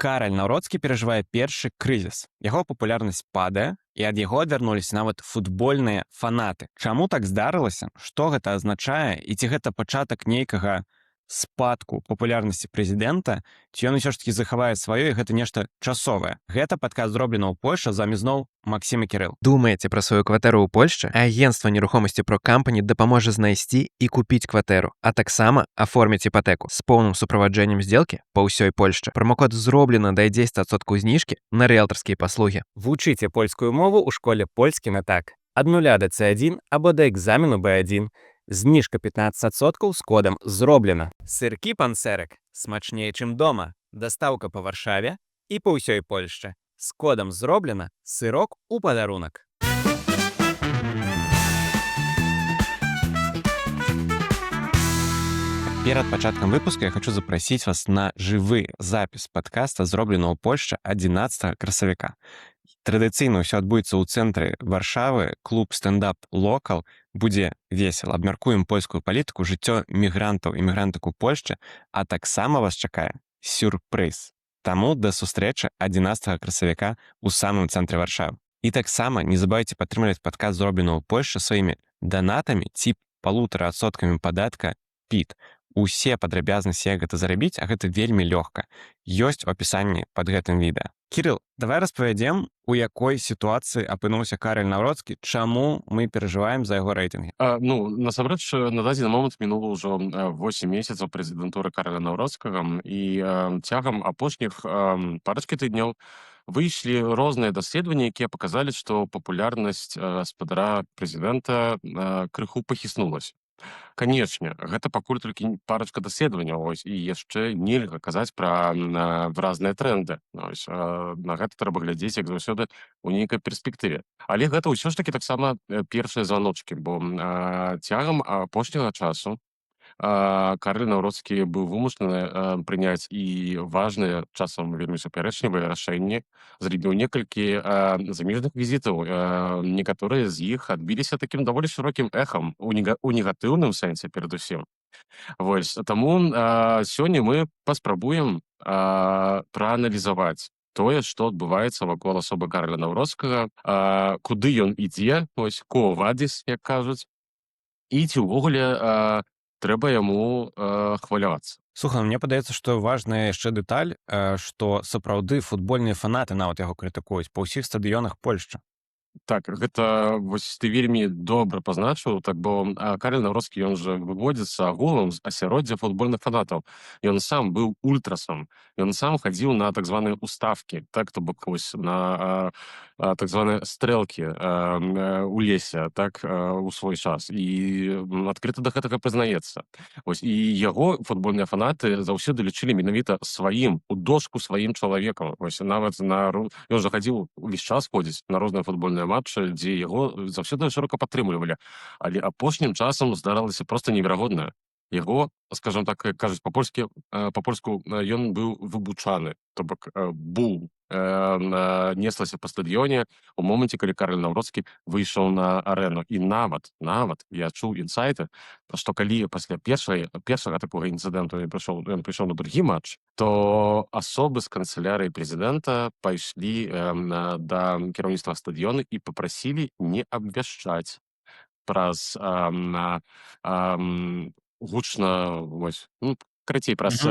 Караль Наўроцкі перажывае першы крызіс. Яго папулярнасць падае, і ад яго адвярнуліся нават футбольныя фанаты. Чаму так здарылася? Што гэта азначае? І ці гэта пачатак нейкага спадку папулярнасці прэзідэнта, ці ён усё ж такі захавае сваё, і гэта нешта часовае? Гэта падкаст зроблена ў Польшчы, з вамі зноў Максім і Кірыл. Думаеце пра сваю кватэру ў Польшчы? Агенцтва нерухомасці Pro Company дапаможа знайсці і купіць кватэру, а таксама аформіць іпатэку з поўным суправаджэннем здзелкі па ўсёй Польшчы. Промакод зроблена дае 10% зніжкі на рыэлтарскія паслугі. Вучыце польскую мову ў школе польскі на так. Ад 0 да C1 або да экзамену B1. Зніжка 15% з кодам «Зроблена». Сыркі пансерак смачнее, чым дома. Дастаўка па Варшаве і па ўсёй Польшчы. З кодам «Зроблена» сырок у падарунак. Перад пачаткам выпуска я хочу запрасіць вас на жывы запіс падкаста, зроблена ў Польшчы 11 красавіка. Традыцыйна ўсё адбудзецца ў цэнтры Варшавы, клуб «Стендап Локал». Будзе весела. Абмяркуем польскую палітыку, жыццё мігрантаў і мігрантак у Польшчы, а таксама вас чакае сюрпрыз. Таму да сустрэчы 11 красавіка ў самым цэнтры Варшавы. І таксама не забывайце падтрымліваць падкаст, зроблена ў Польшчы, сваімі данатамі ці 1,5% падатка ПІТ. Усе падрабязнасці, як гэта зарабіць, а гэта вельмі лёгка, ёсць у апісанні пад гэтым відэа. Кірыл, давай распавядзем, у якой сітуацыі апынуўся Караль Наўроцкі, чаму мы перажываем за яго рэйтынгі. Насамрэч, на дадзены момант мінула ўжо 8 месяцаў прэзідэнтуры Караля Наўроцкага, і цягам апошніх парачкі тыдняў выйшлі розныя даследаванні, якія паказалі, што папулярнасць гаспадара прэзідэнта крыху пахіснулася. Канечне, гэта пакуль толькі парачка даследаванняў, і яшчэ нельга казаць пра выразныя трэнды. На гэта трэба глядзець, як заўсёды, у нейкай перспектыве. Але гэта ўсё ж такі таксама першыя званочкі, бо цягам апошняга часу Караль Наўроцкі быў вымушаны прыняць і важныя, часам вельмі супярэчлівыя рашэнні, зрабіў некалькі замежных візітаў. Некаторыя з іх адбіліся такім даволі шырокім эхам, у негатыўным сэнсе перадусім. Таму сёння мы паспрабуем прааналізаваць тое, што адбываецца вакол асобы Караля Наўроцкага, куды ён ідзе, ко вадзіс, як кажуць, і ці ўвогуле трэба яму хвалявацца. Слухай, мне падаецца, што важная яшчэ дэталь, што сапраўды футбольныя фанаты нават яго крытыкуюць па ўсіх стадыёнах Польшчы. Так, гэта ты вельмі добра пазначыў, так, бо Караль Наўроцкі, ён жа выводзіцца агулам з асяроддзя футбольных фанатаў. Ён сам быў ультрасам, ён сам хадзіў на так званыя уставкі, так, то бок на так званыя стрэлкі у лесе, так, у свой час, і адкрыта да гэтага прызнаецца. І яго футбольныя фанаты заўсёды лічылі менавіта сваім, у дошку сваім чалавекам. Нават ён жа хадзіў, увесь час ходзіць на розныя футбольныя матчы, дзе яго заўсёды шырока падтрымлівалі. Але апошнім часам здаралася проста неверагоднае. Яго, скажам так, кажуць па-польску, ён быў выбучаны, то бок бул неслася па стадыёне у моманце, калі Караль Наўроцкі выйшаў на арэну. І нават я чуў інсайты, што калі пасля першага такога інцыдэнту ён прыйшоў на другі матч, то асобы з канцылярыі прэзідэнта пайшлі да кіраўніцтва стадыёна і папрасілі не абвяшчаць праз гучна, карацей, праз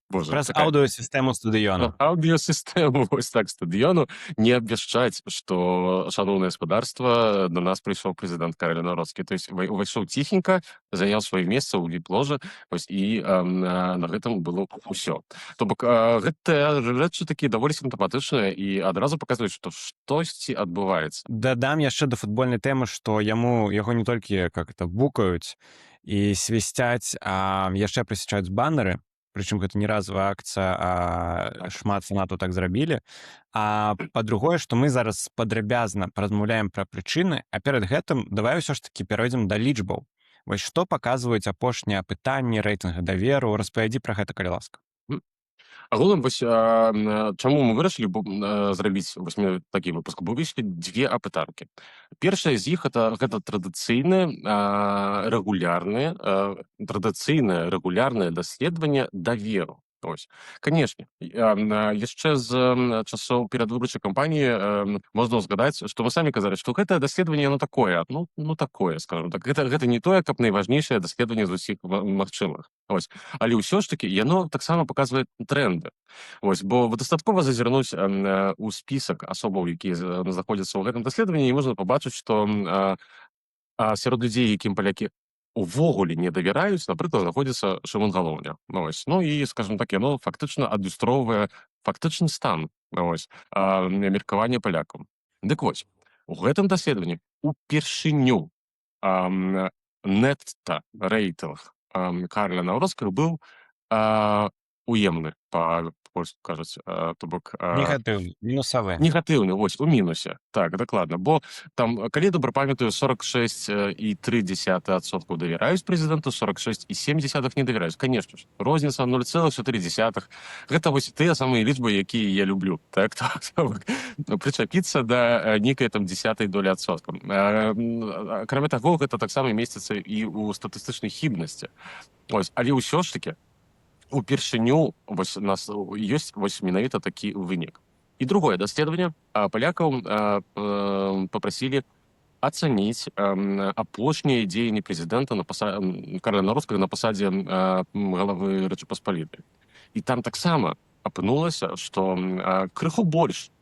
Праз аўдыёсістэму стадыёну. Аўдыёсістэму, так, стадыёну, не абвяшчаць, што, шаноўнае гаспадарства, да нас прыйшоў прэзідэнт Караль Наўроцкі. То есть увайшоў ціхенька, заняў сваё месца ў віп-ложы, і на гэтым было ўсё. То бок гэтыя рэчы такія даволі сімптаматычныя і адразу паказваюць, што штосьці адбываецца. Дадам яшчэ да футбольнай тэмы, што яго не толькі букаюць і свісцяць, а яшчэ прысячаюць баннеры. Прычым гэта не разовая акцыя, а шмат фанатаў так зрабілі. А па-другое, што мы зараз падрабязна паразмаўляем пра прычыны, а перад гэтым давай ўсё ж такі перайдзем да лічбаў. Што паказваюць апошнія апытанні рэйтынга даверу? Распавядзі пра гэта, калі ласка. Агулам, чаму мы вырашылі зрабіць такі выпуск, бо выйшлі дзве апытанкі. Першая з іх гэта традыцыйнае рэгулярнае даследаванне даверу. Ось. Канешне, яшчэ з часоў перадвыбарчай кампаніі можна ўзгадаць, што мы самі казалі, што гэтае даследаванне яно такое, ну такое, скажам так. Гэта не тое, каб найважнейшае даследаванне з усіх магчымых. Ось. Але ўсё ж такі яно таксама паказвае трэнды. Ось, бо дастаткова зазірнуць у спісак асобаў, якія знаходзяцца ў гэтым даследаванні, і можна пабачыць, што сярод людзей, якім палякі увогуле не давяраюць, напрыклад, знаходзіцца Шымон Галоўня. Ось. Ну і, скажам так, яно фактычна адлюстроўвае фактычны стан меркавання палякаў. Дык вось, у гэтым даследаванні упершыню нетта рэйтынг Карля Наўроцкага быў уемны, па-польску кажуць, то бок Негатыўны, мінусавы. негатыўны, вось, у мінусе. Так, дакладна. Бо там, калі добра памятаю, 46,3% давяраюць прэзідэнту, 46,7% не давяраюць. Канешне ж, розніца 0,4. Гэта вось тыя самыя лічбы, якія я люблю. Так, прычапіцца да нейкай там 10 долі адсоткам. Акрамя таго, гэта таксама месціцца і ў статыстычнай хібнасці. Ось, але ўсё ж такі, упершыню вось у нас ёсць вось менавіта такі вынік. І другое даследаванне палякаў папрасілі ацаніць апошнія дзеянні прэзідэнта Карля Наўроцкага на пасадзе галавы Рэчы Паспалітай. І там таксама апынулася, што крыху больш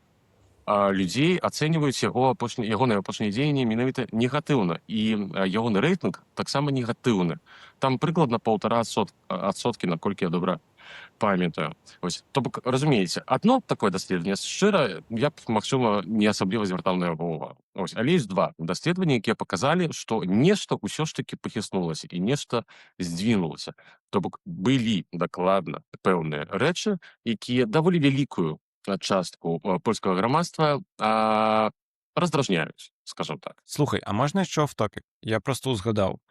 людзей ацэньваюць ягоныя апошнія дзеянні менавіта негатыўна. І ягоны рэйтынг таксама негатыўны. Там прыкладна 1,5%, наколькі я добра памятаю. Ось. То бок, разумееце, адно такое даследаванне, шчыра, я б, магчыма, не асабліва звяртаў на яго ўвагу. Ось. Але ёсць два даследаванні, якія паказалі, што нешта ўсё ж такі пахіснулася і нешта здвінулася. То бок, былі дакладна пэўныя рэчы, якія даволі вялікую частку польскага грамадства раздражняюць, скажам так. Слухай, а можна яшчэ оф-топік? Я просто узгадаў.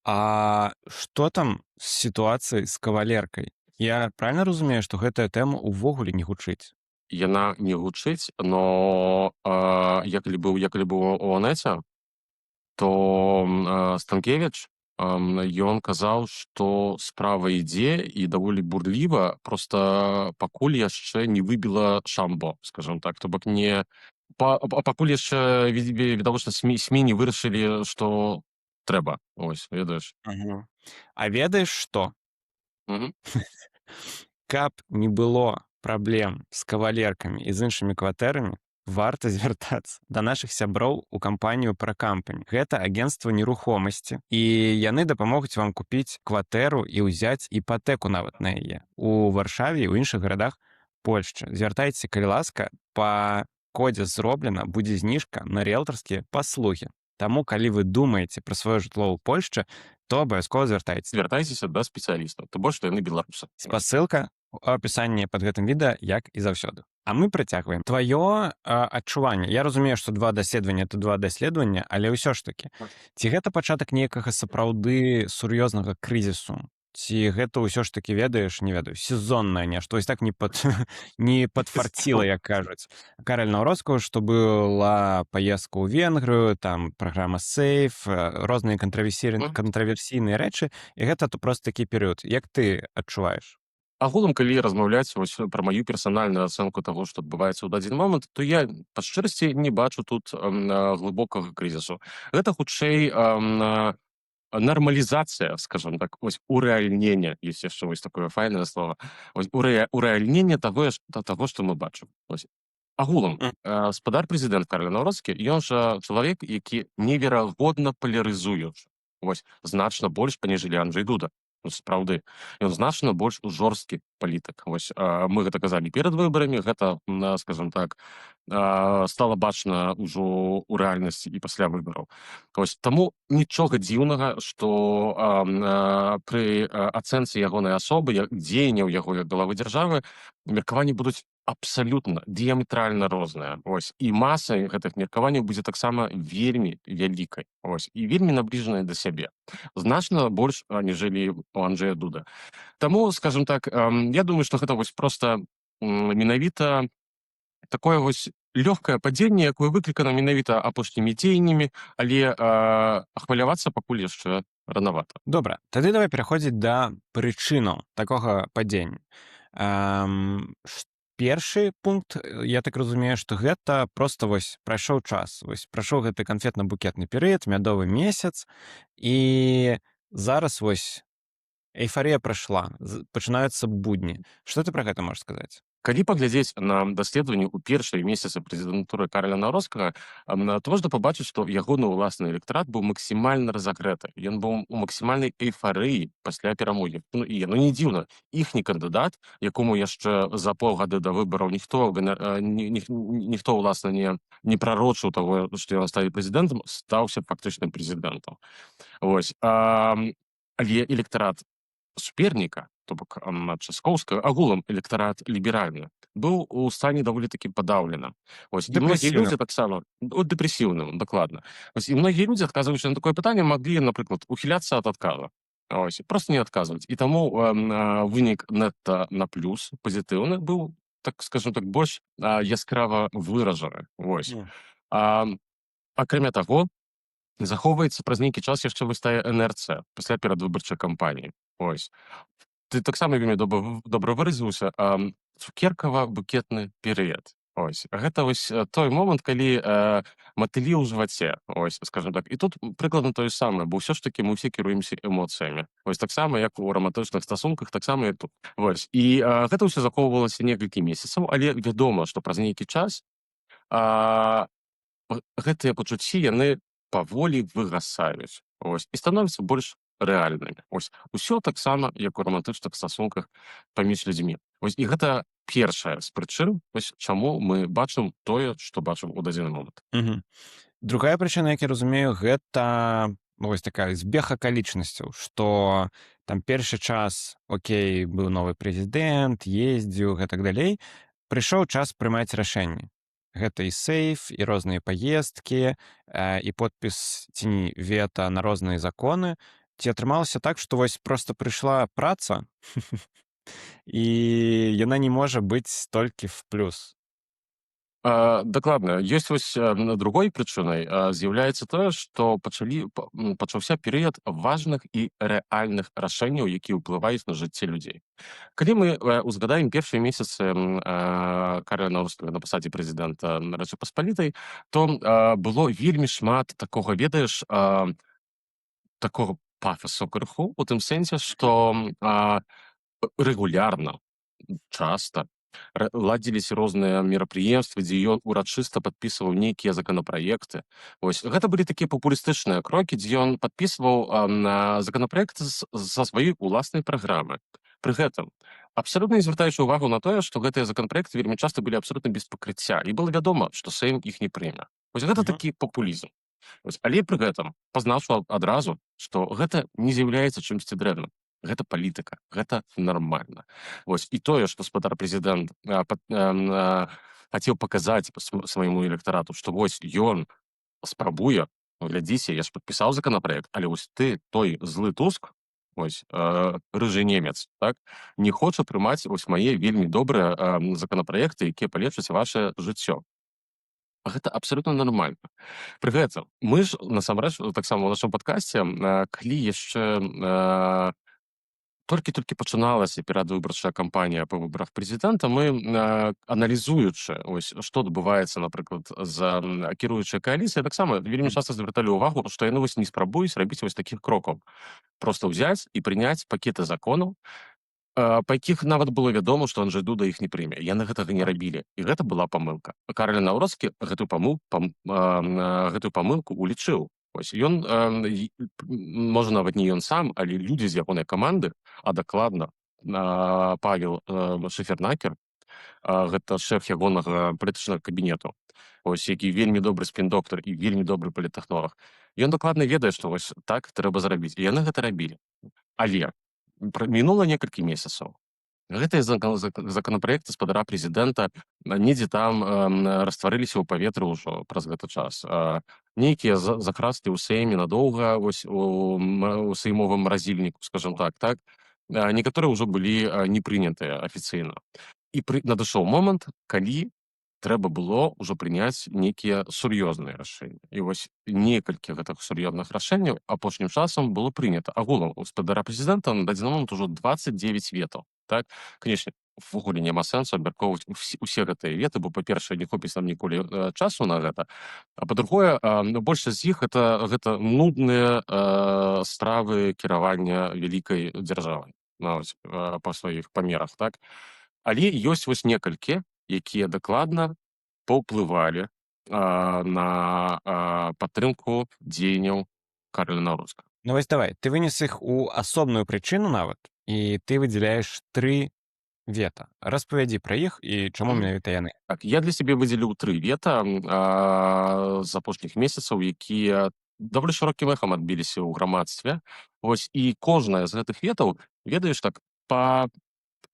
А што там з сітуацыяй з кавалеркай? Я правильно разумею, што гэтая тэма ўвогуле не гучыць? Яна не гучыць, но я калі быў у Анеце, то Станкевіч, ён казаў, што справа ідзе і даволі бурліва, проста пакуль яшчэ не выбіла шамбо, скажам так. То бок пакуль яшчэ відавочна СМІ не вырашылі, што трэба. Ось, ведаеш. А ведаеш што? Мгм. Каб не было праблем з кавалеркамі і з іншымі кватэрамі, варта звяртацца да нашых сяброў у кампанію ProCompany. Гэта агенцтва нерухомасці, і яны дапамогуць вам купіць кватэру і ўзяць іпатэку нават на яе у Варшаве і ў іншых гарадах Польшчы. Звяртайцеся, калі ласка, па кодзе «Зроблена» будзе зніжка на рыэлтарскія паслугі. Таму, калі вы думаеце пра сваё жытло ў Польшчы, то абавязкова звяртайцеся. Звяртайцеся да спецыялістаў, тым больш, што яны беларусы. Спасылка у апісанні пад гэтым відэа, як і заўсёды. А мы працягваем. Тваё адчуванне. Я разумею, што два даследавання — это два даследавання, але ўсё ж такі. Ці гэта пачатак нейкага сапраўды сур'ёзнага крызісу? Ці гэта ўсё ж такі, ведаеш, не ведаю, сезоннае нешта? Вось так не падфарціла, як кажуць. Караль Наўроцкага, што была паездка ў Венгрыю, там праграма «Сейф», розныя кантраверсійныя рэчы, і гэта то проста такі перыяд. Як ты адчуваеш? Агулам, калі размаўляць вось пра маю персанальную ацэнку таго, што адбываецца ў дадзены момант, то я па шчырасці не бачу тут глыбокага крызісу. Гэта хутчэй нармалізацыя, скажам так, ось урэальнення, ёсць яшчэ вось такое файнае слова, ось урэальнення таго, што мы бачым. Ось. Агулам, спадар прэзідэнт Карл Наўроцкі, ён жа чалавек, які неверагодна палярызуючы. Вось, значна больш, паніжылі Анджэй Дуда. Сапраўды, ён значна больш жорсткі палітык. Вось, мы гэта казалі перад выбарамі, гэта, скажам так, стала бачна ўжо ў рэальнасці і пасля выбараў. Вось, таму нічога дзіўнага, што пры ацэнцы ягонай асобы, дзеянняў яго як главы дзяржавы, меркаванні будуць абсалютна дыяметральна розныя. Ось, і маса гэтых меркаванняў будзе таксама вельмі вялікай. Ось, і вельмі набліжаная да сябе. Значна больш, аніжэлі у Анджэя Дуда. Таму, скажам так, я думаю, што гэта вось проста менавіта такое вось лёгкае падзенне, якое выклікана менавіта апошнімі дзеяннямі, але ахвалявацца пакуль яшчэ ранавата. Добра, тады давай пераходзіць да прычынаў такога падзення. Першы пункт, я так разумею, што гэта проста вось прайшоў час. Вось прайшоў гэты канфетна-букетны перыяд, мядовы месяц, і зараз вось эйфарыя прайшла, пачынаюцца будні. Што ты пра гэта можаш сказаць? Калі паглядзець на даследаванні ў першыя месяцы прэзідэнтуры Караля Наўроцкага, то можна пабачыць, што ягоны ўласны электарат быў максімальна разагрэты. Ён быў у максімальнай эйфарыі пасля перамогі. І не дзіўна, іхні кандыдат, якому яшчэ за паўгады да выбараў ніхто ўласна не прарочыў таго, што ён стане прэзідэнтам, стаўся фактычным прэзідэнтам. Вось. Але электарат суперніка, то бок Часкоўскага, агулам электарат ліберальны, быў у стане даволі такі падаўлена. Вось, і многія Дэпрэсіўным. людзі таксама дэпрэсіўным, дакладна. Вось, і многія людзі, адказваючы на такое пытанне, маглі, напрыклад, ухіляцца ад адказа. Ось, проста не адказваць. І таму вынік нетта на плюс, пазітыўны, быў, так скажем так, больш яскрава выражаны. Вось. Акрамя таго, захоўваецца праз нейкі час яшчэ вось тая інерцыя пасля перадвыбарчай кампаніі. Ось. Ты таксама вельмі добра выразіўся, цукеркава-букетны перыяд. Ось. Гэта вось той момант, калі матылі ў жываце, ось, скажем так. І тут прыкладна тое самае, бо ўсё ж такі мы ўсе кіруемся эмоцыямі. Ось таксама, як у романтычных стасунках, таксама і тут. Вось. І гэта ўсё захоўвалася некалькі месяцаў, але вядома, што праз нейкі час гэтыя пачуцці, яны паволі выгасаюць. Ось. І становяцца больш рэальнымі. Ось. Усё таксама, як у романтычных стасунках паміж людзьмі. Ось. І гэта першая з прычын, ось, чаму мы бачым тое, што бачым у дадзены момант. Другая прычына, як я разумею, гэта вось такая збег акалічнасцяў, што там першы час, окей, быў новы прэзідэнт, ездзіў, гэтак далей, прыйшоў час прымаць рашэнні. Гэта і сейф, і розныя паездкі, і подпіс ці не вета на розныя законы. Ці атрымалася так, што вось проста прыйшла праца, і яна не можа быць толькі в плюс? Дакладна. Ёсць вось другой прычынай з'яўляецца тое, што пачаўся перыяд важных і рэальных рашэнняў, якія ўплываюць на жыццё людзей. Калі мы узгадаем першыя месяцы Караля Наўроцкага на пасадзе прэзідэнта Рэчы Паспалітай, то было вельмі шмат такога, ведаеш, такога пафасу крыху, у тым сэнсе, што рэгулярна, часта ладзіліся розныя мерапрыемствы, дзе ён урачыста падпісваў нейкія законапраекты. Вось. Гэта былі такія папулістычныя крокі, дзе ён падпісваў законапраекты са сваёй уласнай праграмы. Пры гэтым, абсалютна не звяртаючы ўвагу на тое, што гэтыя законапраекты вельмі часта былі абсалютна без пакрыцця, і было вядома, што Сейм іх не прыме. Вось гэта такі папулізм. Вось. Але пры гэтым пазначу адразу, што гэта не з'яўляецца чымсьці дрэнным. Гэта палітыка, гэта нармальна. Вось. І тое, што спадар прэзідэнт хацеў паказаць свайму электарату, што вось ён спрабуе, глядзіце, я ж падпісаў законапраект, але вось ты, той злы Туск, ось, рыжы немец, так, не хоча прымаць вось мае вельмі добрыя законапраекты, якія палепшаць ваше жыццё. Гэта абсалютна нармальна. Пры гэтым мы ж, насамрэч, таксама ў нашым падкасці, калі яшчэ толькі пачыналася перадвыбарчая кампанія па выбарах прэзідэнта, мы, аналізуючы, ось, што адбываецца, напрыклад, за кіруючай кааліцыяй, таксама вельмі часта звярталі ўвагу, што яны вось не спрабуюць рабіць вось такіх крокаў. Проста ўзяць і прыняць пакеты законаў, па якіх нават было вядома, што Анджэй Дуда іх не прыме. Яны гэтага не рабілі. І гэта была памылка. Караль Наўроцкі гэтую памылку улічыў. Ось. Ён, можа, нават не ён сам, але людзі з ягонай каманды, а дакладна Павел Шефернакер, гэта шэф ягонага палітычнага кабінету, ось, які вельмі добры спін-доктар і вельмі добры паліттэхнолаг. Ён дакладна ведае, што вось так трэба зрабіць. І яны гэта рабілі. Але мінула некалькі месяцаў. Гэтыя законапраекты спадара прэзідэнта недзе там растварыліся ў паветры ўжо праз гэты час. Нейкія захрасты ў Сейме надоўга, вось, у сеймовым маразільніку, скажем так, так. Некаторыя ўжо былі не прынятыя афіцыйна. І надышоў момант, калі трэба было ўжо прыняць нейкія сур'ёзныя рашэнні. І вось некалькі гэтых сур'ёзных рашэнняў апошнім часам было прынята. Агулам у спадара прэзідэнта на дадзены момант ужо 29 ветаў. Так? Канечне, увогуле няма сэнсу абмяркоўваць усе гэтыя веды, бо, па-першае, не хопіць нам ніколі часу на гэта, а па-другое, большасць з іх гэта нудныя стравы кіравання вялікай дзяржавай, па сваіх памерах, так? Але ёсць вось некалькі, якія дакладна паўплывалі на падтрымку дзеянняў Караля Наўроцкага. Ну вось давай, ты вынес іх у асобную прычыну нават, і ты выдзяляеш 3 вета. Распавядзі пра іх і чаму менавіта яны. Так, я для сябе выдзеліў 3 вета з апошніх месяцаў, якія даволі шырокім эхам адбіліся ў грамадстве. Вось, і кожнае з гэтых ветаў, ведаеш, так, па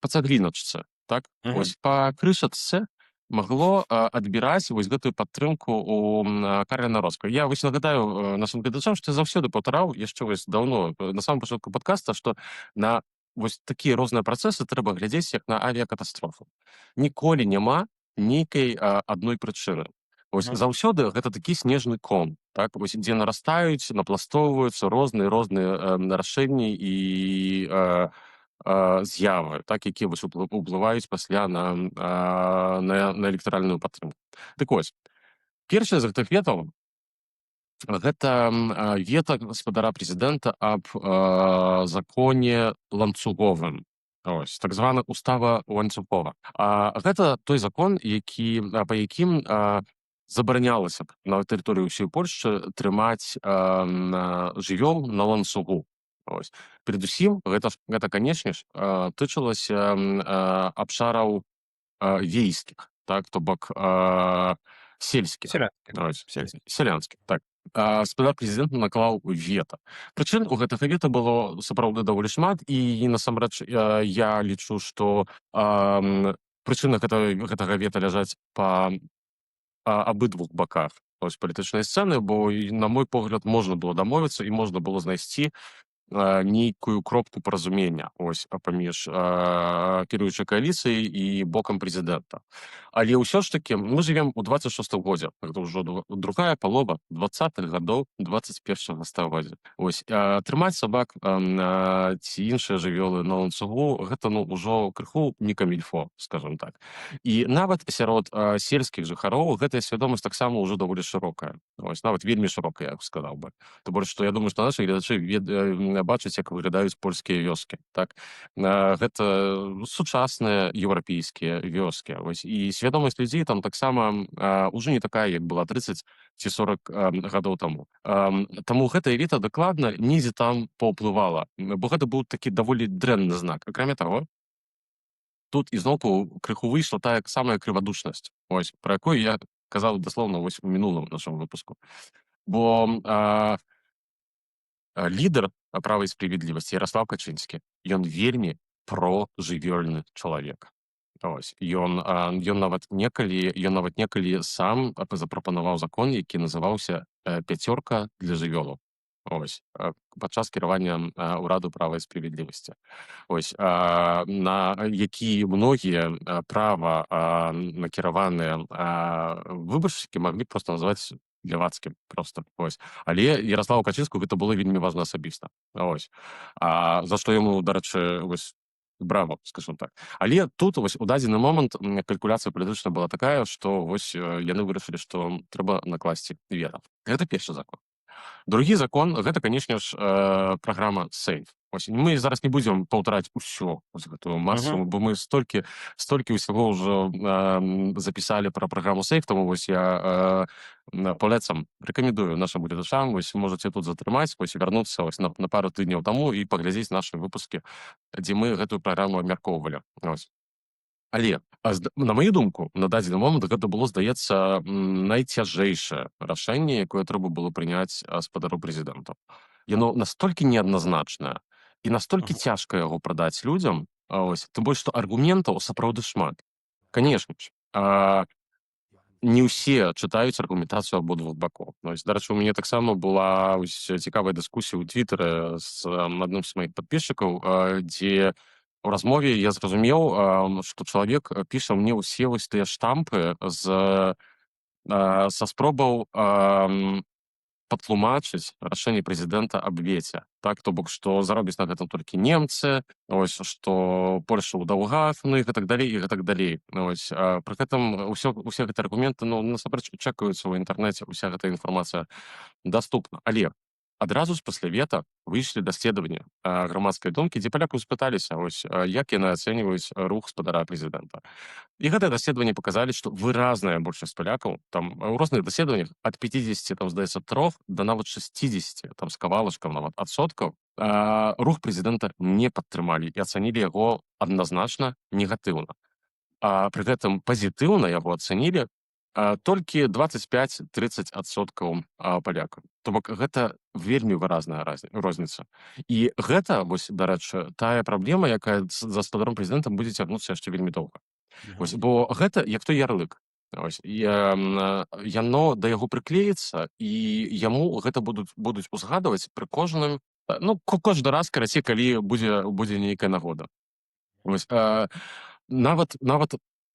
цагліначцы, так? Вось, па крышачцы магло адбіраць вось гэтую падтрымку у Карля Наўроцкага. Я вось нагадаю нашым гледачам, што я заўсёды паўтараў яшчэ вось даўно, на самым пачатку падкаста, што на вось такія розныя працэсы трэба глядзець як на авіякатастрофу. Ніколі няма нейкай адной прычыны. Вось заўсёды гэта такі снежны ком, так? Вось, дзе нарастаюць, напластоўваюцца розныя рашэнні і з'явы, так, якія вось уплываюць пасля на электаральную падтрымку. Дык вось, першае з гэтых ветаў гэта вета гаспадара прэзідэнта аб законе ланцуговым. Ось, так звана устава Ланцюгова. Гэта той закон, па якім забаранялася б на тэрыторыі ўсёй Польшчы трымаць жывёл на ланцугу. Ось. Перадусім, гэта, канешне ж, тычылася абшараў вейскіх, так, то бок сельскіх. Сялянскіх, так. Гаспадар прэзідэнт наклаў вета. Прычын у гэтага вета было сапраўды даволі шмат, і насамрэч я лічу, што прычыны гэтага вета ляжаць па абыдвух баках палітычнай сцэны, бо, на мой погляд, можна было дамовіцца і можна было знайсці нейкую кропку паразумення паміж кіруючай кааліцыяй і бокам прэзідэнта. Але ўсё ж такі мы жывем у 26-м годзе, гэта ўжо другая палова 20-х гадоў 21-го стагоддзя. Трымаць сабак ці іншыя жывёлы на ланцугу гэта ўжо крыху не камільфо, скажам так. І нават сярод сельскіх жыхароў гэтая свядомасць таксама ўжо даволі шырокая. Нават вельмі шырокая, я б сказаў бы. Тым больш, што я думаю, што нашы гледачы бачыць, як выглядаюць польскія вёскі. Так? Гэта сучасныя еўрапейскія вёскі. І свядомасць людзей там таксама ўжо не такая, як была 30 ці 40 гадоў таму. Таму гэтая вета дакладна недзе там паўплывала, бо гэта быў такі даволі дрэнны знак. Акрамя таго, тут ізноўку крыху выйшла тая самая крывадушнасць, пра якую я казаў даслоўна у мінулым нашым выпуску. Бо лідар права і справядлівасці Ярослав Качынскі, ён вельмі прожывёльны чалавек. Ён нават некалі сам запрапанаваў закон, які называўся «Пяцёрка для жывёлаў». Падчас кіравання ўраду права і справядлівасці. На які многія права накіраваныя выбаршчыкі маглі проста называць левацкім проста. Але Ярославу Качынскому гэта было вельмі важна асабіста. За што яму, дарэчы, браво, скажем так. Але тут у дадзены момант калькуляцыя палітычная была такая, што яны вырашылі, што трэба накласці вета. Гэта першы закон. Другі закон, гэта, канешне ж, праграма SAFE. Мы зараз не будзем паўтараць усё гэтую масу, бо мы столькі ўсяго ўжо запісалі пра праграму SAFE, таму я палецам рэкамендую нашым гледачам, можаце тут затрымаць, вярнуцца на пару тыдняў таму і паглядзець нашы выпускі, дзе мы гэтую праграму абмяркоўвалі. Але, на маю думку, на дадзены момант гэта было, здаецца, найцяжэйшае рашэнне, якое трэба было прыняць гаспадару прэзідэнту. Яно настолькі неадназначнае і настолькі цяжка яго прадаць людзям, тым больш, што аргументаў сапраўды шмат. Канешне ж, не ўсе чытаюць аргументацыю абодвух бакоў. Дарэчы, у мяне таксама была цікавая дыскусія ў твітары з адным з маіх падпісчыкаў, дзе у размове я зразумеў, што чалавек піша мне ўсе тыя штампы са спробаў патлумачыць рашэнне прэзідэнта аб веце. Так, то бок, што заробяць на гэтым толькі немцы, ось, што Польша ў даўгах, ну і гэтак далей, і гэтак далей. Ось, пры гэтым усе гэтыя аргументы, ну, насамрэч чэкаюцца ў інтэрнэце, уся гэтая інфармацыя даступна. Але адразу ж пасля вета выйшлі даследаванні грамадскай думкі, дзе палякаў спыталіся, ось, як яны ацэньваюць рух спадара прэзідэнта. І гэтыя даследаванні паказалі, што выразная большасць палякаў, там у розных даследаваннях ад 50, там, здаецца, 3 да нават 60, там, з кавалачкам нават адсоткаў, рух прэзідэнта не падтрымалі і ацанілі яго адназначна негатыўна. А пры гэтым пазітыўна яго ацанілі толькі 25-30% палякаў. То бок гэта вельмі выразная розніца. І гэта, вось, дарэчы, тая праблема, якая за спадаром прэзідэнта будзе цягнуцца яшчэ вельмі доўга. Вось, бо гэта як той ярлык. Ось, яно да яго прыклеіцца, і яму гэта будуць узгадваць пры кожным, ну, кожны раз, карацей, калі будзе нейкая нагода. Вось, нават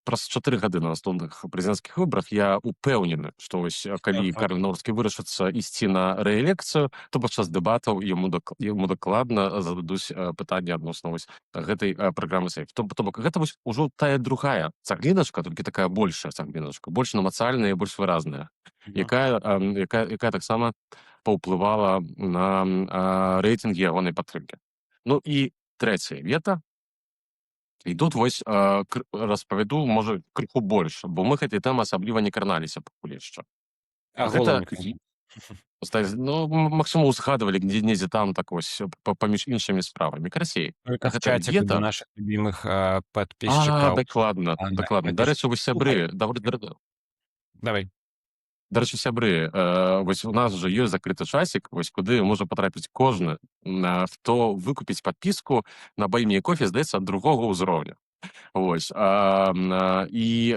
праз 4 гады на наступных прэзідэнцкіх выбарах я упэўнены, што вось калі Карл Наўродскі вырашыцца ісці на рээлекцыю, то падчас дэбатаў яму дакладна зададуць пытанне адносна вось гэтай праграмы СЭЙФ. То бок гэта вось ужо тая другая цагліначка, толькі такая большая цагліначка, больш намацальная і больш выразная, якая таксама паўплывала на рэйтынгі ягонай падтрымкі. Ну і трэцяе вета. І тут вось распавяду, можа, крыху больш, бо мы гэтай тэмы асабліва не краналіся пакуль яшчэ. А Гэта, голову не хотим? ну, магчыма, узгадвалі недзе там, так вось, паміж іншымі справамі. Карацей, Только в гэта чатике для вета... наших любимых подписчиков. Дакладна. Дарэчы, вось сябры, Давай. Дарэчы, сябры, вось у нас жа ёсць закрыты часік, вось куды можа патрапіць кожны, хто выкупіць падпіску на Buy Me Coffee, здаецца, ад другога ўзроўня. Вось, і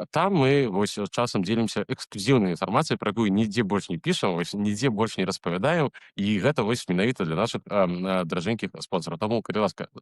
там мы вось часам дзелімся эксклюзіўнай інфармацыяй, пра якую нідзе больш не пішам, вось нідзе больш не распавядаем, і гэта вось менавіта для нашых даражэнькіх спонсараў. Таму, калі ласка,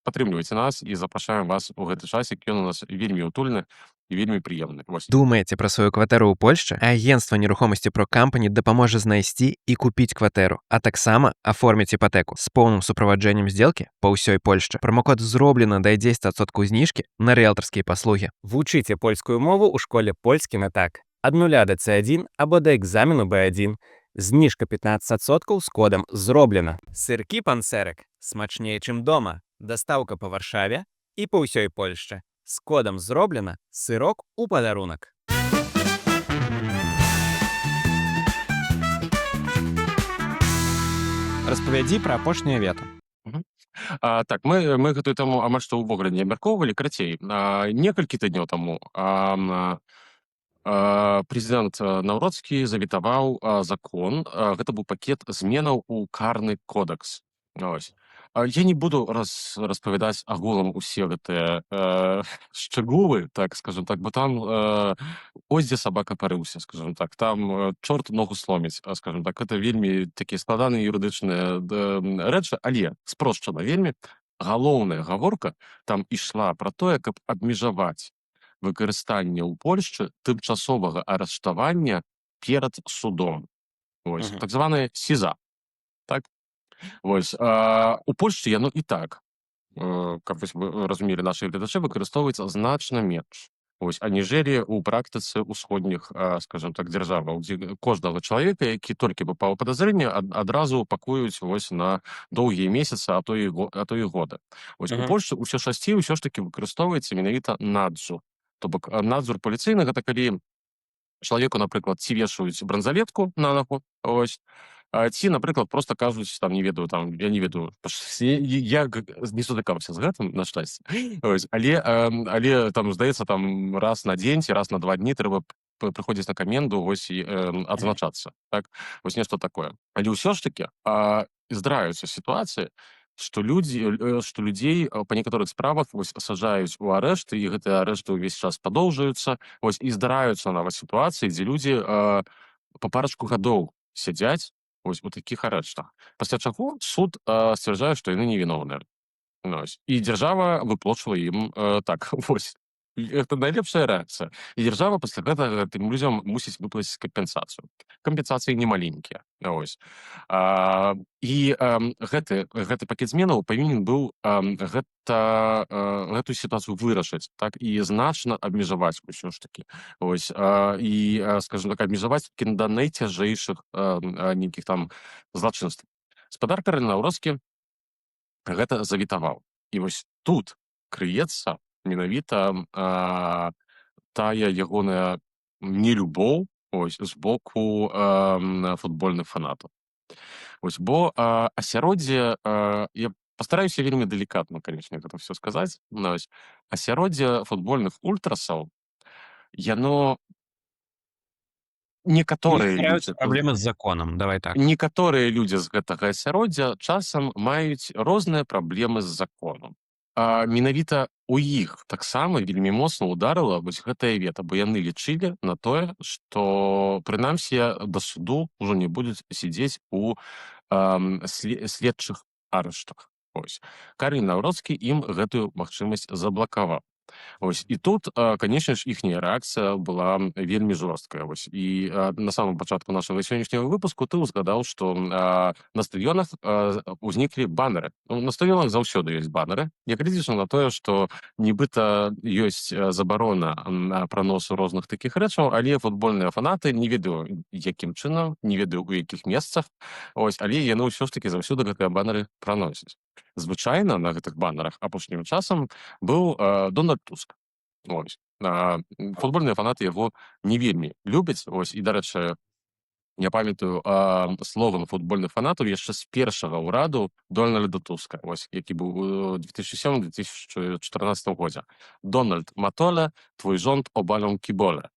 падтрымлівайце нас і запрашаем вас у гэты часік. Ён у нас вельмі утульны і вельмі прыемны. Вось. Думаеце пра сваю кватэру ў Польшчы? Агенцтва нерухомасці Pro Company дапаможа знайсці і купіць кватэру, а таксама аформіць іпатэку з поўным суправаджэннем здзелкі па ўсёй Польшчы. Промакод «Зроблена» дае 10% зніжкі на рыэлтарскія паслугі. Вучыце польскую мову ў школе «Польскі на так». Ад 0 до C1 або да экзамену B1. Зніжка 15% з кодам «Зроблена». Сыркі пансерек смачнее, чым дома. Дастаўка па Варшаве і па ўсёй Польшчы. З кодам «Зроблена» сырок у падарунак. Распавядзі пра апошняе вета. Так, мы гэтую тэму амаль што ўвогуле не абмяркоўвалі. Карацей, некалькі тыдняў таму прэзідэнт Наўродскі заветаваў закон. Гэта быў пакет зменаў у карны кодэкс. Ось. Я не буду распавядаць агулам усе гэтыя шчагулы, так скажем так, бо там ось дзе сабака парыўся, скажем так, там чорт ногу сломіць, скажем так. Гэта вельмі такія складаныя юрыдычныя рэчы, але спрошчана вельмі. Галоўная гаворка там ішла пра тое, каб абмежаваць выкарыстанне ў Польшчы тымчасовага арыштавання перад судом. Вось, так званае СІЗА. Так? Вось, у Польшчы яно і так, каб вы разумелі, нашы гледачы, выкарыстоўваецца значна менш. Вось, аніжэлі ў практыцы ўсходніх, скажем так, дзяржаваў, дзе кожнага чалавека, які толькі папаў у падазрэнне, адразу пакуюць вось на доўгія месяцы, а то і годы. Вось, у Польшчы ўсё часцей ўсё ж такі выкарыстоўваецца менавіта надзор. То бок надзор паліцыйны — гэта калі чалавеку, напрыклад, ці вешаюць бранзалетку на нагу, ось, ці, напрыклад, проста кажуць, там, я не ведаю, я не сутыкаўся з гэтым, на шчасце. Але там, здаецца, там раз на дзень ці раз на 2 дні трэба прыходзіць на каменду, вось, і адзначацца. Так? Вось нешта такое. Але ўсё ж такі здараюцца сітуацыі, што людзей па некаторых справах вось саджаюць у арышт, і гэтыя арышты ўвесь час падоўжваюцца. Вось, і здараюцца нават сітуацыі, дзе людзі па парачку гадоў сядзяць вось у такіх арыштах. Пасля чаго суд сцвярджае, што яны невіновныя. І дзяржава выплочвае ім так, вось, Гэта найлепшая рэакцыя. І дзяржава пасля гэтага гэтым людзям мусіць выплаціць кампенсацыю. Кампенсацыі немаленькія. Вось. Гэты пакет зменаў павінен быў гэтую сітуацыю вырашыць, так, і значна абмежаваць усё ж такі. Вось, скажем так, абмежаваць такі да найцяжэйшых нейкіх там злачынстваў. Спадар Кароль Наўроцкі гэта завітаваў. І вось тут крыецца менавіта тая ягоная нелюбоў, ось, з боку футбольных фанатаў. Вось, бо асяроддзе, я пастараюся вельмі далікатна, канечне, гэта ўсё сказаць, ось, асяроддзе футбольных ультрасаў, яно У них некаторыя з'яўляюцца людзі праблемы з законам, давай так. некаторыя людзі з гэтага асяроддзя часам маюць розныя праблемы з законам. Менавіта ў іх таксама вельмі моцна ударыла вось гэтае вета, бо яны лічылі на тое, што прынамсі да суду ўжо не будуць сядзець у следчых арыштах. Ось. Кароль Наўроцкі ім гэтую магчымасць заблакаваў. Ось. І тут, канечне ж, іхняя рэакцыя была вельмі жорсткая. Ось. І на самом пачатку нашага сённяшняга выпуску ты ўзгадаў, што на стадыёнах узніклі банеры. Ну, на стадыёнах заўсёды ёсць банеры, нягледзячы на тое, што нібыта ёсць забарона праносу розных такіх рэчаў, але футбольныя фанаты, не ведаю якім чынам, не ведаю у якіх месцах, ось, але яны ўсё ж такі заўсёды гэтыя банеры праносяць. Звычайна на гэтых банерах апошнім часам быў Дональд Туск. Ось. Футбольныя фанаты яго не вельмі любяць. Ось. І, дарэчы, я памятаю слоган футбольных фанатаў яшчэ з першага ўраду Дональда Туска, ось, які быў у 2007-2014 годзе. Дональд Матоля, твой жонт обалом кіболе.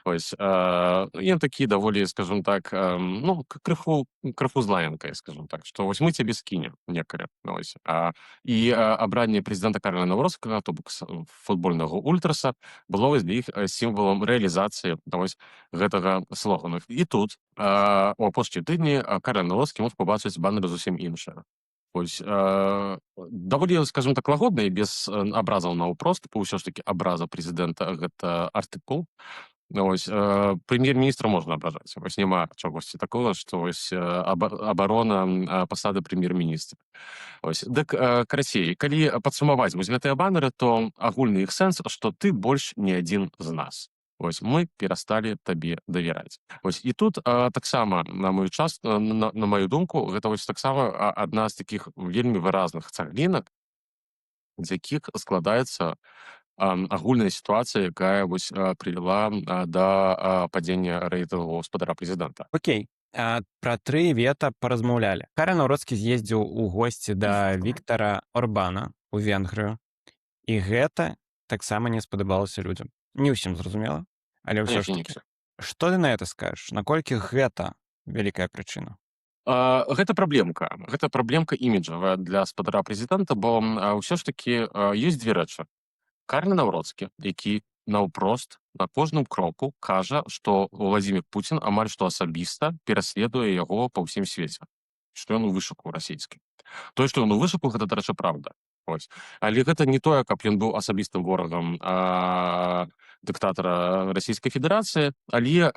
Ось, ён такі даволі, скажем так, ну, крыху з лаянкай, скажем так, што вось мы цябе скінем некалі. Ось. І абранне прэзідэнта Кароля Наўроцкага, то бок футбольнага ультраса, было вось для іх сімвалам рэалізацыі вось гэтага слогану. І тут у апошнія тыдні Кароль Наўроцкі мог пабачыць банеры зусім іншыя. Ось, даволі, скажем так, лагодна і без абразаў наўпрост, бо ўсё ж такі абраза прэзідэнта гэта артыкул. Ось, прэм'ер-міністра можна абражаць. Вось няма чагосьці такога, што ось абарона пасады прэм'ер-міністра. Ось. Дык, карацей, калі падсумаваць вось гэтыя банеры, то агульны іх сэнс, што ты больш не адзін з нас. Ось, мы перасталі табе давяраць. Ось, і тут таксама, на маю думку, гэта вось таксама адна з такіх вельмі выразных цаглінак, з якіх складаецца агульная сітуацыя, якая вось прывяла да падзення рэйтынгу спадара прэзідэнта. Окей. Пра 3 вета паразмаўлялі. Кароль Наўроцкі з'ездзіў у госці да Віктара Орбана у Венгрыю. І гэта таксама не спадабалася людзям. Не ўсім зразумела, але ўсё ж такі. Што ты на гэта скажаш? Наколькі гэта вялікая прычына? Гэта праблемка іміджавая для спадара прэзідэнта, бо ўсё ж такі ёсць дзве рэчы. Кароль Наўроцкі, які наўпрост на кожным кроку кажа, што Владзімір Пуцін амаль што асабіста пераследуе яго па ўсім свеце, што ён у вышуку расійскі. Тое, што ён у вышуку, гэта, дарэчы, праўда. Ось. Але гэта не тое, каб ён быў асабістым ворагам дыктатара Расійскай Федэрацыі, але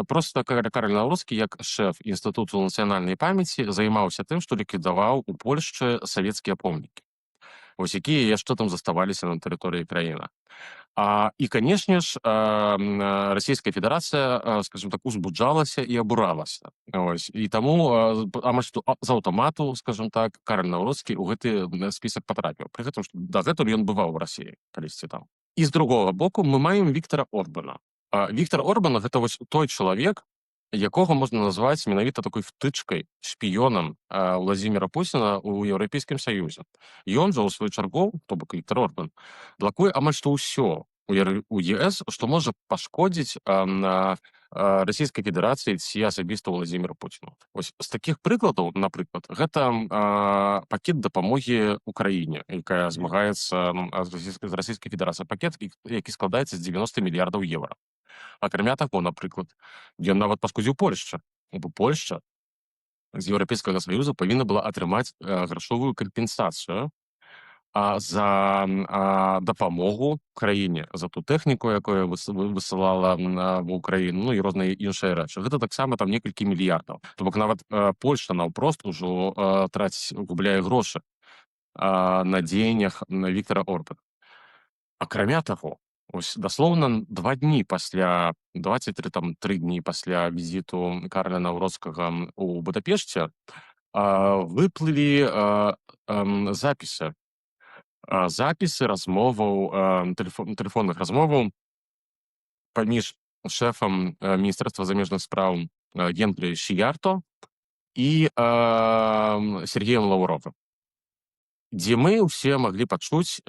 проста Кароль Наўроцкі, як шэф Інстытуту нацыянальнай памяці, займаўся тым, што ліквідаваў у Польшчы савецкія помнікі. Ось, якія яшчэ там заставаліся на тэрыторыі краіны. І, канешне ж, Расійская Федэрацыя, скажем так, узбуджалася і абуралася. Ось. І таму амаль што з аўтамату, скажем так, Кароль Наўроцкі ў гэты спісак патрапіў. Пры гэтым, што дагэтуль ён бываў у Расіі калісьці там. І з другога боку мы маем Віктара Орбана. Віктар Орбан — гэта вось той чалавек, якога можна назваць менавіта такой втычкай, шпіёнам Владзіміра Пуціна ў Еўрапейскім Саюзе. Ён жа ў сваю чаргу, то бок Віктар Орбан, блакуе амаль што ўсё у ЕС, што можа пашкодзіць Расійскай Федэрацыі ці асабіста Владзіміру Пуціну. Ось з такіх прыкладаў, напрыклад, гэта пакет дапамогі Украіне, якая змагаецца з Расійскай Федэрацыяй. Пакет, які складаецца з 90 мільярдаў еўра. Акрамя таго, напрыклад, ён нават пашкодзіў Польшча. Бо Польшча з Еўрапейскага Саюза павінна была атрымаць грашовую кампенсацыю за дапамогу краіне, за ту тэхніку, якую высылала в Украіну, ну і розныя іншыя рэчы. Гэта таксама там некалькі мільярдаў. То бок нават Польшча наўпрост ужо губляе грошы на дзеяннях Віктара Орбана. Акрамя таго, ось даслоўна 2 дні пасля 3 дні пасля візіту Карля Наўроцкага ў Будапешце выплылі запісы размоваў, тэлефонных размоваў паміж шэфам Міністэрства замежных спраў Генрі Шиярто і Сергеем Лаўровым, дзе мы ўсе маглі пачуць,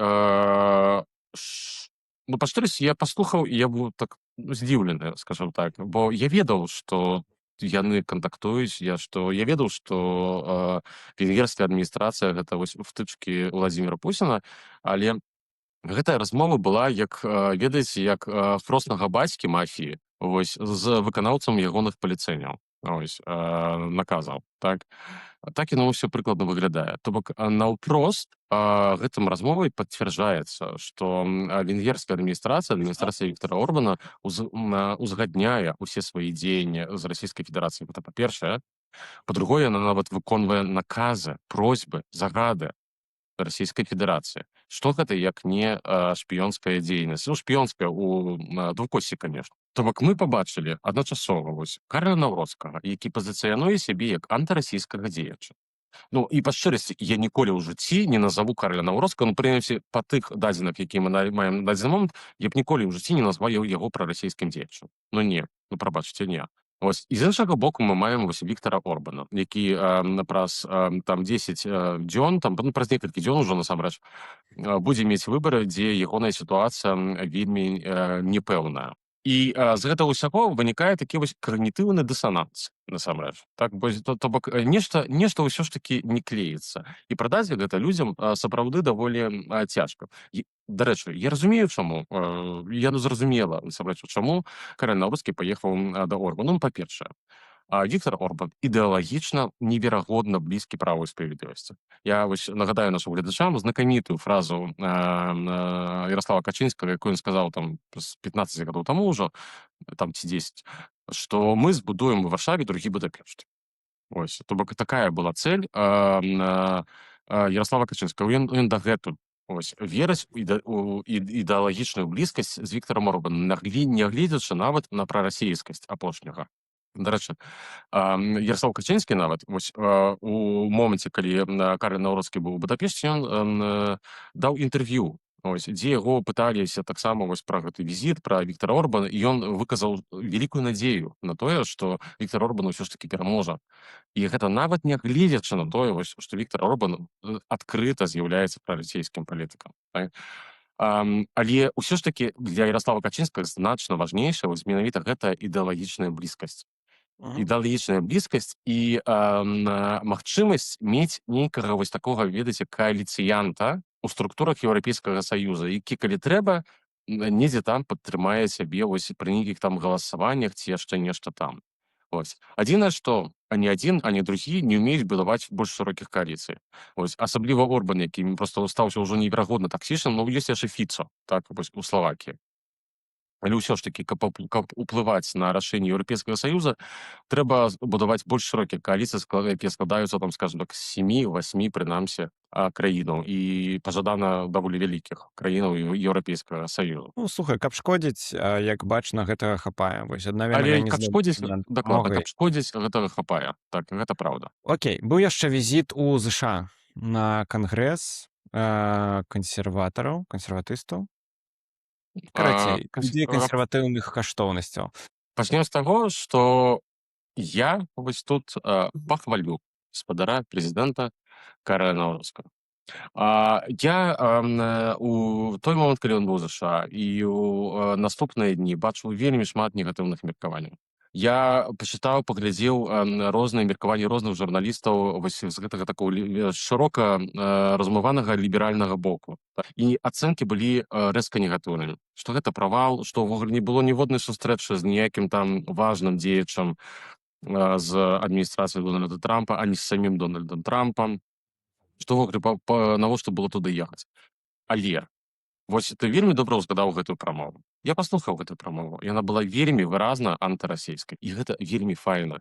ну, па штосьці я паслухаў, і я быў так здзіўлены, скажам так, бо я ведаў, што яны кантактуюць, я ведаў, што венгерская адміністрацыя гэта вось втычкі Владзіміра Пуціна, але гэтая размова была, як ведаеце, як хроснага бацькі мафіі вось з выканаўцам ягоных паліцэняў, ось наказаў, так яно ўсё прыкладна выглядае. То бок наўпрост гэтым размовай пацвярджаецца, што венгерская адміністрацыя Віктара Орбана узгадняе ўсе свае дзеянні з Расійскай Федэрацыяй. Гэта па-першае. Па-другое, яна нават выконвае наказы, просьбы, загады Расійскай Федэрацыі. Што гэта як не шпіёнская дзейнасць? Ну, шпіёнская у двукосці, конечно. То бок мы пабачылі адначасова вось Карля Наўроцкага, які пазіцыянуе сябе як антырасійскага дзеяча. Ну, і па шчырасці, я ніколі ў жыцці не назову Карля Наўроцкага, ну, прынамсі, па тых дадзеных, якія мы маем на дадзены момант, я б ніколі ў жыцці не назваў яго прарасійскім дзеячам. Ну, не, ну, прабачце, не. Ось. І з іншага боку мы маем вось Віктара Орбана, які праз там 10 дзён, там, ну, праз некалькі дзён ужо насамрэч будзе мець выбары, дзе ягоная сітуацыя вельмі непэўная. І з гэтага ўсяго вынікае такі вось когнітыўны дысананс, насамрэч. Так, то бок нешта ўсё ж такі не клеіцца. І прадаць гэта людзям сапраўды даволі цяжка. Дарэчы, я разумею, чаму. Я зразумела, насамрэч, чаму Карэль Наўроцкі паехаў да Орбана. Ну, па-першае, Віктар Орбан ідэалагічна неверагодна блізкі правой справядлівасці. Я вось нагадаю нашим гледачам знакамітую фразу Ярослава Качынскага, якую ён сказаў там 15 гадоў таму ўжо, там ці 10, што мы збудуем у Варшаве другі Будапешт. Ось, то бок такая была цель Ярослава Качынскага. Ён дагэтуль вераць у ідэалагічную блізкасць з Віктарам Орбанам, нягледзячы нават на прарасійскасць апошняга. Дарэчы, Ярослав Качынскі нават вось у моманце, калі Карл Наўроцкі быў у Будапешце, ён даў інтэрв'ю, дзе яго пыталіся таксама вось пра гэты візіт, пра Віктара Орбана, і ён выказаў вялікую надзею на тое, што Віктар Орбан ўсё ж такі пераможа. І гэта нават нягледзячы на тое, што Віктар Орбан адкрыта з'яўляецца прарасійскім палітыкам. Але ўсё ж такі для Ярослава Качынскага значна важнейшая вось менавіта гэта ідэалагічная блізкасць. Ідэалагічная блізкасць і магчымасць мець нейкага вось такога, ведаеце, кааліцыянта у структурах Еўрапейскага Саюза, які, калі трэба, недзе там падтрымае сябе вось пры нейкіх там галасаваннях ці яшчэ нешта там. Адзінае, што ані адзін, ані другі не ўмеюць будаваць больш шырокіх кааліцый. Асабліва Орбан, які проста стаўся ўжо неверагодна таксічным, но ёсць яшчэ Фіцо, так, у Славакіі. Але ўсё ж такі, каб уплываць на рашэнне Еўрапейскага Саюза, трэба будаваць больш шырокія кааліцыі, якія складаюцца, там, скажем так, з 7-8, прынамсі, краінаў і пажадана даволі вялікіх краінаў Еўрапейскага Саюзу. Ну, слухай, каб шкодзіць, як бачна, гэтага хапае. Але каб шкодзіць, дакладна, каб шкодзіць, гэтага хапае. Так, гэта праўда. Окей, быў яшчэ візіт у ЗША на кангрэс кансерватыстаў. Карацей, людзей кансерватыўных каштоўнасцяў. Пачнем з таго, што я вось тут пахвалю гаспадара прэзідэнта Карля Наўроцкага. Я у той момант, калі ён быў у ЗША, і ў наступныя дні бачыў вельмі шмат негатыўных меркаванняў. Я пачытаў, паглядзеў розныя меркаванні розных журналістаў вось з гэтага такого шырока размыванага ліберальнага боку. І ацэнкі былі рэзка негатыўнымі. Што гэта правал, што ўвогуле не было ніводнай сустрэчы з ніякім там важным дзеячам з адміністрацыяй Дональда Трампа, ані з самім Дональдам Трампам. што ўвогуле навошта было туды ехаць. Але вось ты вельмі добра ўзгадаў гэтую прамову. Я паслухаў гэтую прамову. Яна была вельмі выразна антырасійскай. І гэта вельмі файна.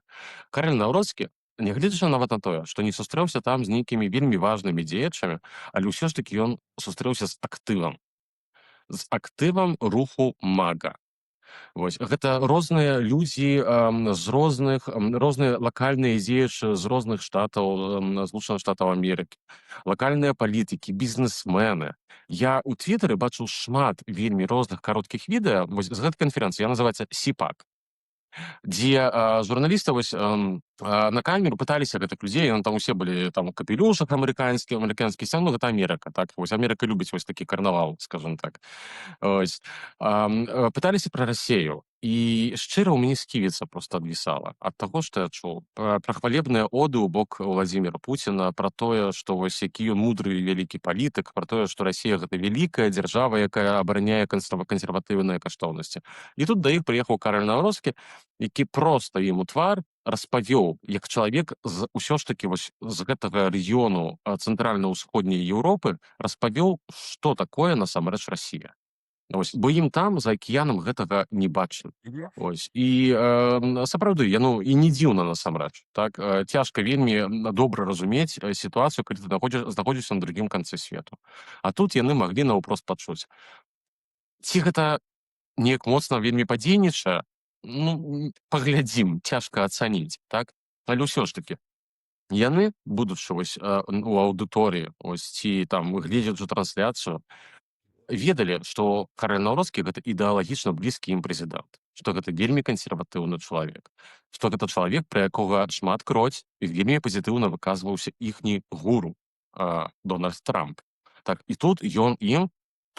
Карэль Наўроцкі, нягледзячы нават на тое, што не сустрэўся там з нейкімі вельмі важнымі дзеячамі, але ўсё ж такі ён сустрэўся з актывам руху МАГА. Вось гэта розныя людзі розныя лакальныя дзеячы з розных штатаў Злучаных Штатаў Амерыкі, лакальныя палітыкі, бізнесмены. Я ў твітары бачыў шмат вельмі розных кароткіх відэа вось з гэтай канферэнцыі, яна называецца CPAC, дзе журналісты вось на камеру пыталіся гэтых людзей, яны там усе былі там у капелюшах амерыканскі сцяну, гэта Амерыка, так вось Амерыка любіць вось такі карнавал, скажем так. Ось. Пыталіся пра Расею. І шчыра ў мяне сківіца проста адвісала ад таго, што я чуў. Пра хвалебныя оды ў бок Владзіміра Пуціна, пра тое, што вось які ён мудры і вялікі палітык, пра тое, што Расія гэта вялікая дзяржава, якая абараняе кансерватыўныя каштоўнасці. І тут да іх прыехаў Карэль Наўроцкі, які проста ім у твар распавёў, як чалавек ўсё ж такі вось з гэтага рэгіёну цэнтральна-ўсходняй Еўропы распавёў, што такое насамрэч Расія. Ось, бо ім там за акіянам гэтага не бачна. Ось. І сапраўды і не дзіўна насамрэч, так цяжка вельмі добра разумець сітуацыю, калі ты знаходзішся на другім канцы свету. А тут яны маглі наўпрост пачуць. Ці гэта неяк моцна вельмі падзейнічае? Паглядзім, цяжка ацаніць, так? Але ўсё ж такі яны, будучы вось у аўдыторыі, ось ці там гледзячы трансляцыю, ведалі, што Карэль Наўроцкі гэта ідэалагічна блізкі ім прэзідэнт, што гэта вельмі кансерватыўны чалавек, што гэта чалавек, пра якога шмат крось і вельмі пазітыўна выказваўся іхні гуру Дональд Трамп. Так, і тут ён ім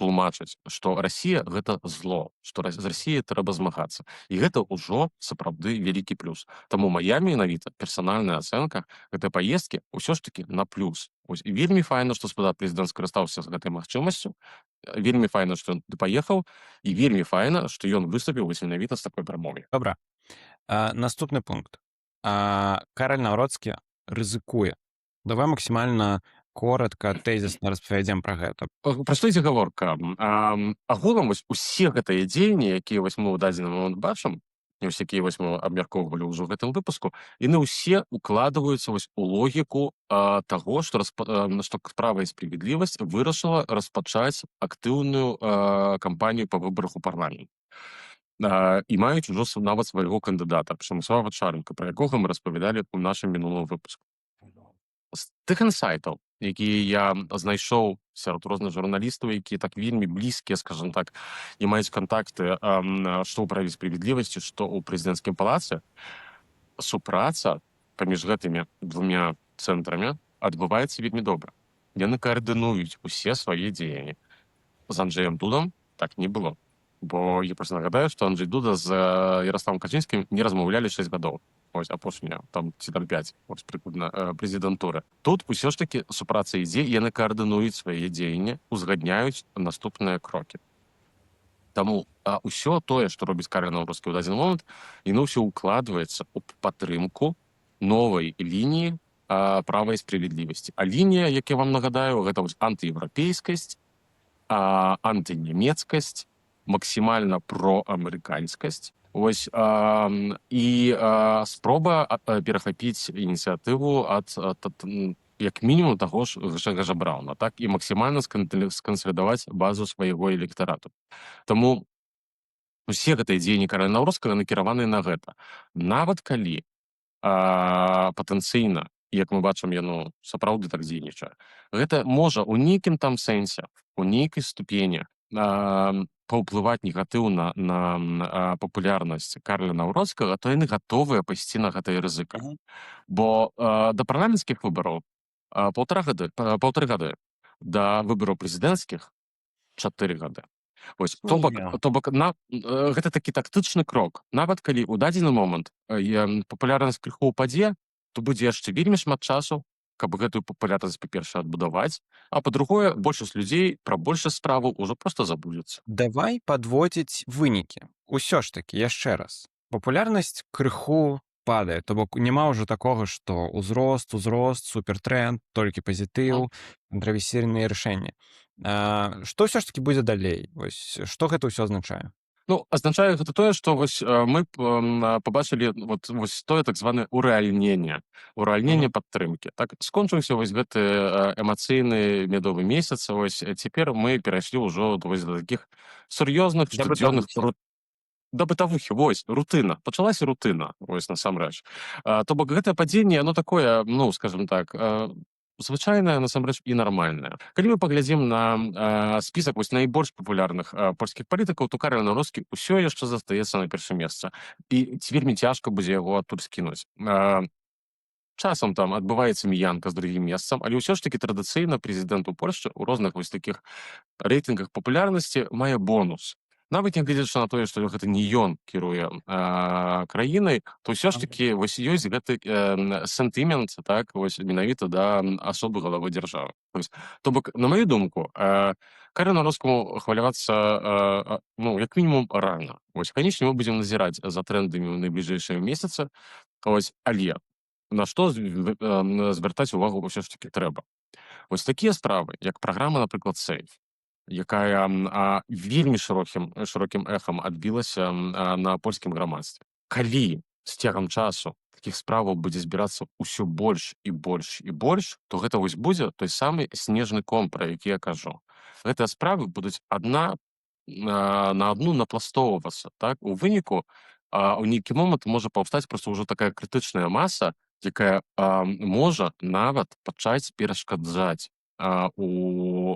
тлумачыць, што Расія гэта зло, што з Расіяй трэба змагацца. І гэта ўжо сапраўды вялікі плюс. Таму мая менавіта персанальная ацэнка гэтай паездкі ўсё ж такі на плюс. Ось, і вельмі файна, што прэзідэнт скарыстаўся з гэтай магчымасцю, вельмі файна, што ён паехаў, і вельмі файна, што ён выступіў вось менавіта з такой прамовай. Добра. Наступны пункт. Карэль Наўроцкі рызыкуе. Давай максімальна коротка, тэзісна распавядзем пра гэта. Пра што ідзе гаворка? Агулам вось усе гэтыя дзеянні, якія вось мы ў дадзены момант бачым, і ўсе якія вось мы абмяркоўвалі ўжо ў гэтым выпуску, яны ўсе укладваюцца вось у логіку таго, што «Справа і справядлівасць» вырашыла распачаць актыўную кампанію па выбарах у парламент. І маюць ужо нават свайго кандыдата, Шамсава Чаренка, пра якога мы распавядалі ў нашым мінулым выпуску. З тых інсайтаў, якія я знайшоў сярод розных журналістаў, якія так вельмі блізкія, скажем так, і маюць кантакты што ў праве справядлівасці, што ў прэзідэнцкім палацы, супраца паміж гэтымі двумя цэнтрамі адбываецца вельмі добра. Яны каардынуюць усе свае дзеянні. З Анджэем Дудам так не было. Бо я проста нагадаю, што Анджэй Дуда з Ярославам Качынскім не размаўлялі 6 гадоў. Ось апошняя, там ці там 5, ось прыкладна, прэзідэнтуры. Тут усё ж такі супраца ідзе, яны каардынуюць свае дзеянні, узгадняюць наступныя крокі. Таму ўсё тое, што робіць Карэль Наўроцкі ў дадзены момант, яно ўсё укладваецца ў падтрымку новай лініі права і справядлівасці. А лінія, як я вам нагадаю, гэта вось антыеўрапейскасць, антынямецкасць, максімальна проамерыканскасць. Ось, і спроба перахапіць ініцыятыву ад як мінімум таго ж Грэга Брауна, так, і максімальна скансалідаваць базу свайго электарату. Таму усе гэтыя дзеянні Карэля Наўроцкага накіраваны на гэта. Нават калі патэнцыйна, як мы бачым, яно сапраўды так дзейнічае, гэта можа ў нейкім там сэнсе, у нейкай ступені паўплываць негатыўна на папулярнасць Карэля Наўроцкага, то яны гатовыя пайсці на гэтай рызыка. Бо да парламенцкіх выбараў паўтары гады, да выбараў прэзідэнцкіх 4 гады. Ось, то бок гэта такі тактычны крок. Нават калі ў дадзены момант папулярнасць крыху ўпадзе, то будзе яшчэ вельмі шмат часу, каб гэтую папулярнасць, па-першае, адбудаваць, а па-другое, большасць людзей пра большасць справаў ужо проста забудуцца. Давай падводзіць вынікі. Усё ж такі, яшчэ раз. Папулярнасць крыху падае. То бок няма ўжо такога, што ўзрост, супертрэнд, толькі пазітыў, кантравесельныя рашэнні. Што ўсё ж такі будзе далей? Вось што гэта ўсё азначае? Ну, азначае гэта тое, што вось мы пабачылі вось тое так званае уральненне падтрымкі. Так скончыўся вось гэты эмацыйны медовы месяц. Вось цяпер мы перайшлі ўжо вось да такіх сур'ёзных Да штодзённых бытавухі. да бытавухі. Вось рутына, пачалася рутына, вось насамрэч. То бок гэтае падзенне, оно такое, ну скажем так, звычайнае насамрэч і нармальнае. Калі мы паглядзім на спісак вось найбольш папулярных польскіх палітыкаў, то Карэл Наўроцкі ўсё яшчэ застаецца на першым месцы. І ці вельмі цяжка будзе яго адтуль скінуць. Часам там адбываецца міянка з другім месцам, але ўсё ж такі традыцыйна прэзідэнт у Польшчы ў розных вось такіх рэйтынгах папулярнасці мае бонус. Нават нягледзячы на тое, што гэта не ён кіруе краінай, то ўсё ж такі вось ёсць гэты сентымент, так, вось менавіта да асобы галавы дзяржавы. То бок, на маю думку, Карэлу Наўроцкаму хвалявацца, ну, як мінімум, рана. Вось, канечне, мы будзем назіраць за трэндамі ў найбліжэйшыя месяцы, ось, але на што звяртаць увагу ўсё ж такі трэба. Вось такія справы, як праграма, напрыклад, «Сейф», якая вельмі шырокім эхам адбілася на польскім грамадстве. Калі з цягам часу такіх справаў будзе збірацца ўсё больш і больш і больш, то гэта вось будзе той самы снежны ком, пра які я кажу. Гэтыя справы будуць адна на адну напластоўвацца. Так? У выніку у нейкі момант можа паўстаць проста ўжо такая крытычная маса, якая можа нават пачаць перашкаджаць у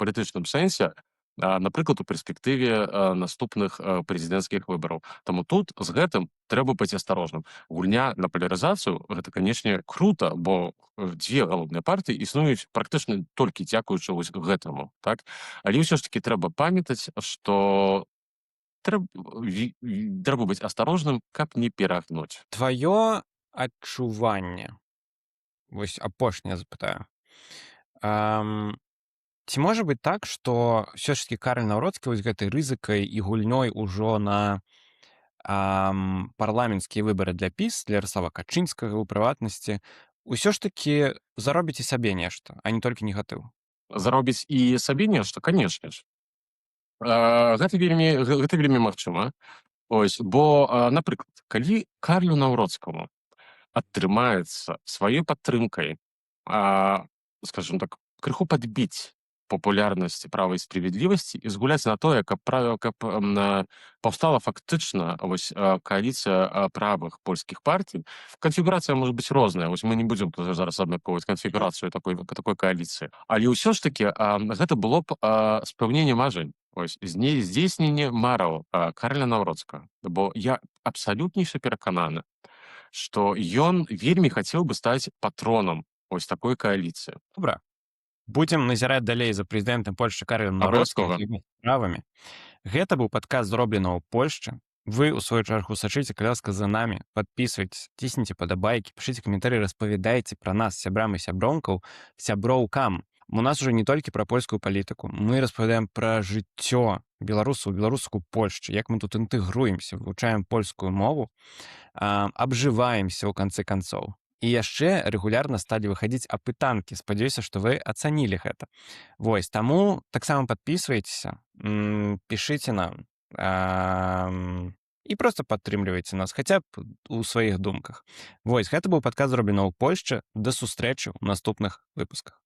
палітычным сэнсе, напрыклад, у перспектыве наступных прэзідэнцкіх выбараў. Таму тут з гэтым трэба быць асторожным. Гульня на палярызацыю гэта, канечне, крута, бо дзве галоўныя партыі існуюць практычна толькі дзякуючы вось гэтаму. Так? Але ўсё ж такі трэба памятаць, што трэба быць асторожным, каб не перагнуць. Тваё адчуванне, вось апошняе запытаю. Ці можа быць так, што ўсё ж такі Карэл Наўроцкі вось гэтай рызыкай і гульнёй ужо на парламенцкія выбары для ПіС, для Ярослава Качынскага ў прыватнасці, усё ж такі заробіць і сабе нешта, а не толькі негатыў? Заробіць і сабе нешта, канечне ж. Гэта вельмі магчыма. Ось, бо, напрыклад, калі Карлю Наўроцкаму атрымаецца сваёй падтрымкай, скажем так, крыху падбіць папулярнасць права і справядлівасці і згуляць на тое, каб паўстала фактычна вось кааліцыя правых польскіх партый. Канфігурацыя можа быць розная. Вось мы не будзем зараз абмяркоўваць канфігурацыю такой кааліцыі. Але ўсё ж такі гэта было б спаўненне мажань. Ось, здзейсненне мараў Карля Наўроцкага. Бо я абсалютнейша перакананы, што ён вельмі хацеў бы стаць патронам ось такой кааліцыі. Добра. Будзем назіраць далей за прэзідэнтам Польшчы Карэлем Наўроцкім справамі. Гэта быў падкаст «Зроблена ў Польшчы». Вы, у сваю чаргу, сачыце, калі ласка, за намі, падпісвайцеся, цісніце падабайкі, пішыце каментары, распавядайце пра нас сябрам і сяброўкам. У нас уже не толькі пра польскую палітыку. Мы распавядаем пра жыццё беларусаў, беларускую Польшчы, як мы тут інтэгруемся, вывучаем польскую мову, абжываемся ў канцы канцоў. І яшчэ рэгулярна сталі выхадзіць апытанкі. Спадзяюся, што вы ацанілі гэта. Вось, таму таксама падпісвайцеся, пішыце нам і проста падтрымлівайце нас, хаця б у сваіх думках. Вось, гэта быў падкаст «Зроблена ў Польшчы». Да сустрэчы ў наступных выпусках.